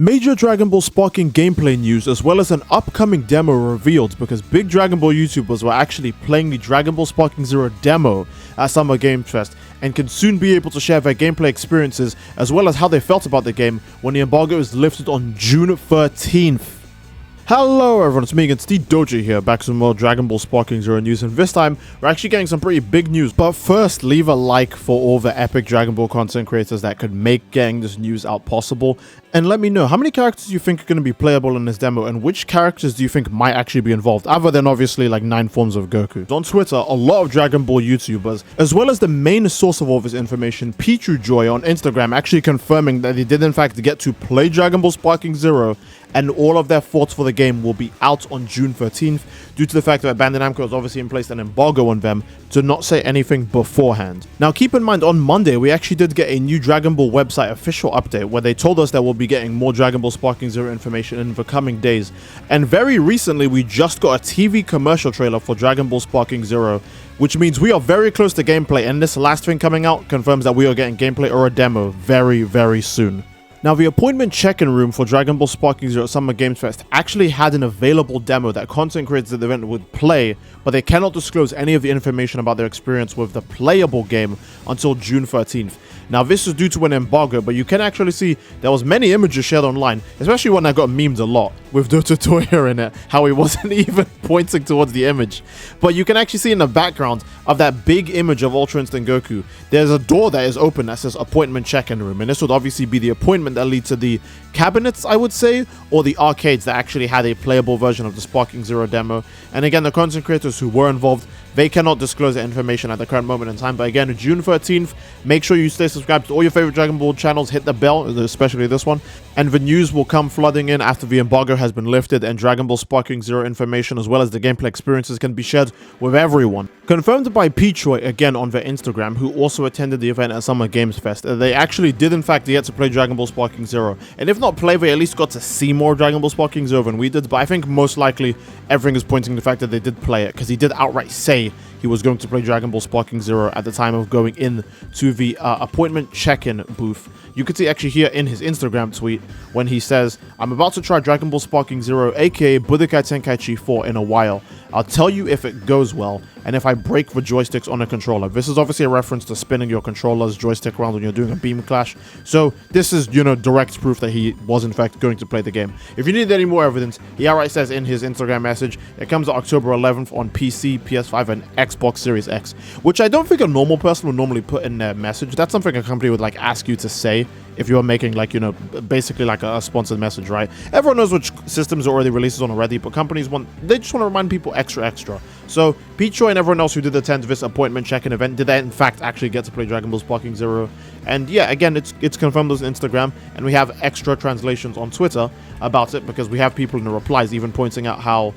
Major Dragon Ball Sparking gameplay news as well as an upcoming demo revealed because big Dragon Ball YouTubers were actually playing the Dragon Ball Sparking Zero demo at Summer Games Fest and can soon be able to share their gameplay experiences as well as how they felt about the game when the embargo is lifted on June 13th. Hello everyone, it's me again, Steedoj here, back with some more Dragon Ball Sparking Zero news, and this time we're actually getting some pretty big news. But first, leave a like for all the epic Dragon Ball content creators that could make getting this news out possible, and let me know how many characters you think are going to be playable in this demo, and which characters do you think might actually be involved, other than obviously like 9 forms of Goku. On Twitter, a lot of Dragon Ball YouTubers, as well as the main source of all this information, Steedoj on Instagram, actually confirming that they did in fact get to play Dragon Ball Sparking Zero, and all of their thoughts for the game will be out on June 13th due to the fact that Bandai Namco has obviously placed an embargo on them to not say anything beforehand. Now keep in mind, on Monday we actually did get a new Dragon Ball website official update where they told us that we'll be getting more Dragon Ball Sparking Zero information in the coming days, and very recently we just got a TV commercial trailer for Dragon Ball Sparking Zero, which means we are very close to gameplay, and this last thing coming out confirms that we are getting gameplay or a demo very soon. Now, the appointment check-in room for Dragon Ball Sparking Zero at Summer Games Fest actually had an available demo that content creators at the event would play, but they cannot disclose any of the information about their experience with the playable game until June 13th. Now, this is due to an embargo, but you can actually see there was many images shared online, especially one that got memed a lot, with Dota Toya in it, how he wasn't even pointing towards the image. But you can actually see in the background of that big image of Ultra Instinct Goku, there's a door that is open that says appointment check-in room, and this would obviously be the appointment that leads to the cabinets, I would say, or the arcades that actually had a playable version of the Sparking Zero demo. And again, the content creators who were involved, they cannot disclose the information at the current moment in time. But again, June 13th, make sure you stay subscribed to all your favorite Dragon Ball channels, hit the bell, especially this one, and the news will come flooding in after the embargo has been lifted and Dragon Ball Sparking Zero information as well as the gameplay experiences can be shared with everyone. Confirmed by Steedoj again on their Instagram, who also attended the event at Summer Games Fest, they actually did in fact get to play Dragon Ball Sparking Zero, and if not play, they at least got to see more Dragon Ball Sparking Zero than we did. But I think most likely everything is pointing to the fact that they did play it, because he did outright say he was going to play Dragon Ball Sparking Zero at the time of going in to the appointment check-in booth. You can see actually here in his Instagram tweet when he says, "I'm about to try Dragon Ball Sparking Zero, aka Budokai Tenkaichi 4 in a while. I'll tell you if it goes well, and if I break the joysticks on a controller." This is obviously a reference to spinning your controller's joystick around when you're doing a beam clash. So this is, direct proof that he was in fact going to play the game. If you need any more evidence, he outright says in his Instagram message, it comes out October 11th on PC, PS5, and Xbox Series X, which I don't think a normal person would normally put in their message. That's something a company would ask you to say if you are making basically a sponsored message, right? Everyone knows which systems are already releases on already, but companies they just want to remind people extra. So Steedoj and everyone else who did attend this appointment check-in event did in fact actually get to play Dragon Ball Sparking Zero. And yeah, again, it's confirmed on Instagram, and we have extra translations on Twitter about it because we have people in the replies even pointing out how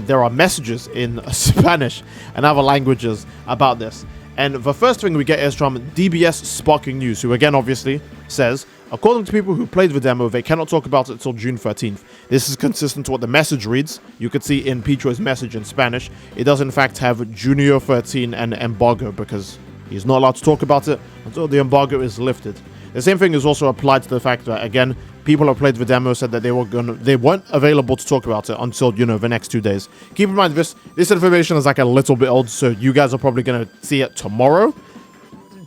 there are messages in Spanish and other languages about this. And the first thing we get is from DBS Sparking News, who again obviously says, according to people who played the demo, they cannot talk about it until June 13th. This is consistent to what the message reads. You could see in Steedoj's message in Spanish, it does in fact have Junior 13 and embargo because he's not allowed to talk about it until the embargo is lifted. The same thing is also applied to the fact that, again, people who played the demo said that they weren't available to talk about it until, the next 2 days. Keep in mind, this information is a little bit old, so you guys are probably going to see it tomorrow.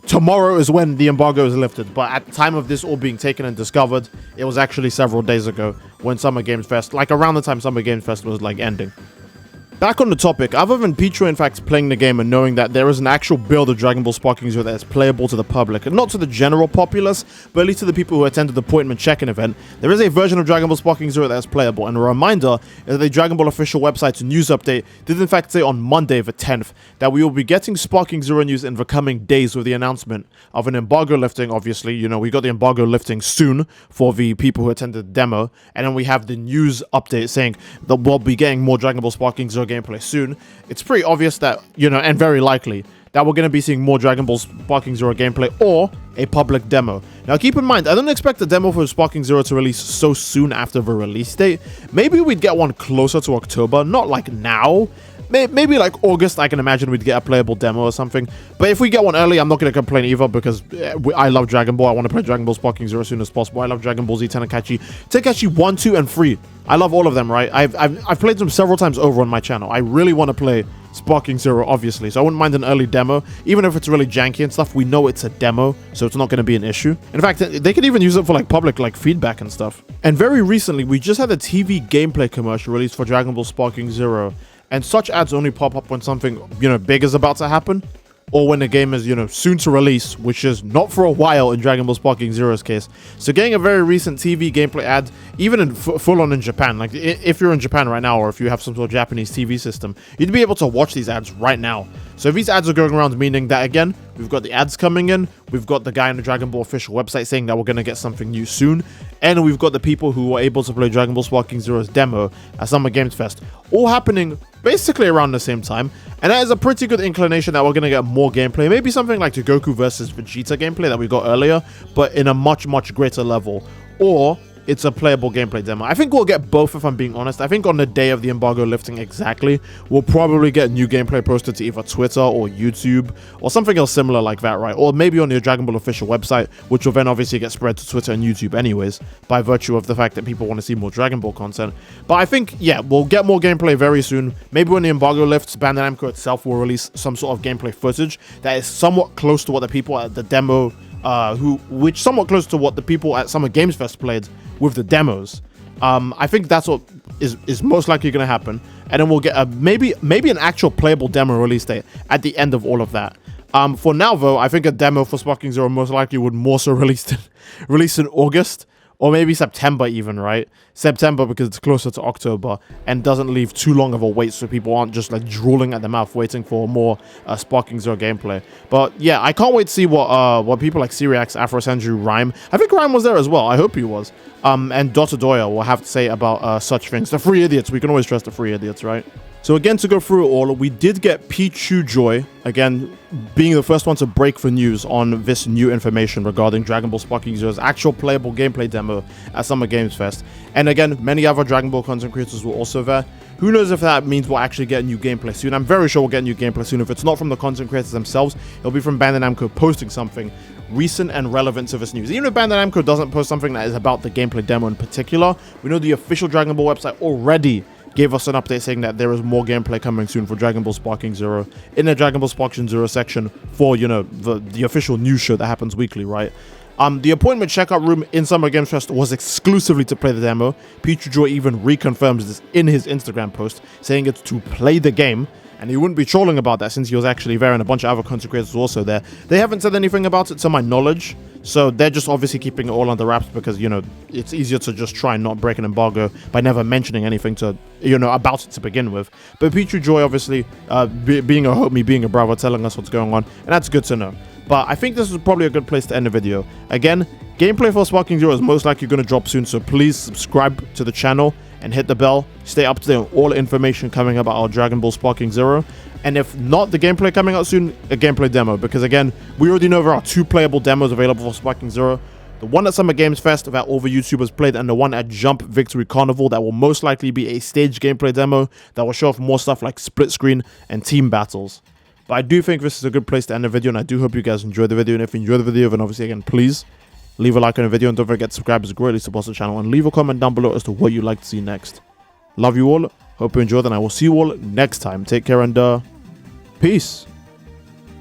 Tomorrow is when the embargo is lifted, but at the time of this all being taken and discovered, it was actually several days ago when Summer Games Fest, around the time Summer Games Fest was, ending. Back on the topic, other than Steedoj in fact playing the game and knowing that there is an actual build of Dragon Ball Sparking Zero that is playable to the public, and not to the general populace, but at least to the people who attended the appointment check-in event, there is a version of Dragon Ball Sparking Zero that is playable. And a reminder is that the Dragon Ball official website's news update did in fact say on Monday the 10th that we will be getting Sparking Zero news in the coming days with the announcement of an embargo lifting. Obviously, we got the embargo lifting soon for the people who attended the demo, and then we have the news update saying that we'll be getting more Dragon Ball Sparking Zero gameplay soon. It's pretty obvious that, and very likely, that we're going to be seeing more Dragon Ball Sparking Zero gameplay or a public demo. Now keep in mind, I don't expect the demo for Sparking Zero to release so soon after the release date. Maybe we'd get one closer to October, not now, maybe like August, I can imagine we'd get a playable demo or something. But if we get one early, I'm not going to complain either, because I love Dragon Ball. I want to play Dragon Ball Sparking Zero as soon as possible. I love Dragon Ball Z Tenkaichi 1, 2, and 3. I love all of them, right? I've played them several times over on my channel. I really want to play Sparking Zero, obviously, so I wouldn't mind an early demo. Even if it's really janky and stuff, we know it's a demo, so it's not going to be an issue. In fact, they could even use it for like public feedback and stuff. And very recently, we just had a TV gameplay commercial released for Dragon Ball Sparking Zero, and such ads only pop up when something, big is about to happen, or when the game is, soon to release, which is not for a while in Dragon Ball Sparking Zero's case. So getting a very recent TV gameplay ad, even in full on in Japan, like if you're in Japan right now, or if you have some sort of Japanese TV system, you'd be able to watch these ads right now. So if these ads are going around, meaning that, again, we've got the ads coming in, we've got the guy on the Dragon Ball official website saying that we're going to get something new soon, and we've got the people who were able to play Dragon Ball Sparking Zero's demo at Summer Games Fest, all happening basically around the same time. And that is a pretty good inclination that we're going to get more gameplay, maybe something like the Goku versus Vegeta gameplay that we got earlier, but in a much greater level. Or it's a playable gameplay demo. I think we'll get both, if I'm being honest. I think on the day of the embargo lifting exactly, we'll probably get new gameplay posted to either Twitter or YouTube or something else similar like that, right? Or maybe on your Dragon Ball official website, which will then obviously get spread to Twitter and YouTube anyways, by virtue of the fact that people want to see more Dragon Ball content. But I think, yeah, we'll get more gameplay very soon. Maybe when the embargo lifts, Bandai Namco itself will release some sort of gameplay footage that is somewhat close to what the people at the demo, which somewhat close to what the people at Summer Games Fest played with the demos. I think that's what is most likely going to happen, and then we'll get a maybe an actual playable demo release date at the end of all of that. For now, though, I think a demo for Sparking Zero most likely would more so release in August, or maybe September even, right? September, because it's closer to October and doesn't leave too long of a wait, so people aren't just like drooling at the mouth waiting for more Sparking Zero gameplay. But yeah, I can't wait to see what people like Siriax, Afro Sandru, Rhyme, I think Rhyme was there as well, I hope he was, and Dr. Doya will have to say about such things. The free idiots, we can always trust the free idiots, right? So again, to go through it all, we did get Pichu Joy, again, being the first one to break for news on this new information regarding Dragon Ball Sparking Zero's actual playable gameplay demo at Summer Games Fest. And again, many other Dragon Ball content creators were also there. Who knows if that means we'll actually get new gameplay soon. I'm very sure we'll get new gameplay soon. If it's not from the content creators themselves, it'll be from Bandai Namco posting something recent and relevant to this news. Even if Bandai Namco doesn't post something that is about the gameplay demo in particular, we know the official Dragon Ball website already gave us an update saying that there is more gameplay coming soon for Dragon Ball Sparking Zero in the Dragon Ball Sparking Zero section for, the official news show that happens weekly, right? The appointment checkout room in Summer Games Fest was exclusively to play the demo. Pichu Joy even reconfirms this in his Instagram post, saying it's to play the game, and he wouldn't be trolling about that since he was actually there and a bunch of other content creators were also there. They haven't said anything about it to my knowledge, so they're just obviously keeping it all under wraps because, it's easier to just try and not break an embargo by never mentioning anything to, about it to begin with. But Pichu Joy, obviously, being a homie, being a brother, telling us what's going on, and that's good to know. But I think this is probably a good place to end the video. Again, gameplay for Sparking Zero is most likely going to drop soon, so please subscribe to the channel and hit the bell. Stay up to date on all information coming about our Dragon Ball Sparking Zero. And if not the gameplay coming out soon, a gameplay demo. Because again, we already know there are 2 playable demos available for Sparking Zero. The one at Summer Games Fest that all the YouTubers played, and the one at Jump Victory Carnival that will most likely be a staged gameplay demo that will show off more stuff like split screen and team battles. But I do think this is a good place to end the video, and I do hope you guys enjoyed the video. And if you enjoyed the video, then obviously, again, please leave a like on the video, and don't forget to subscribe, as it greatly supports the channel, and leave a comment down below as to what you'd like to see next. Love you all, hope you enjoyed, and I will see you all next time. Take care, and peace.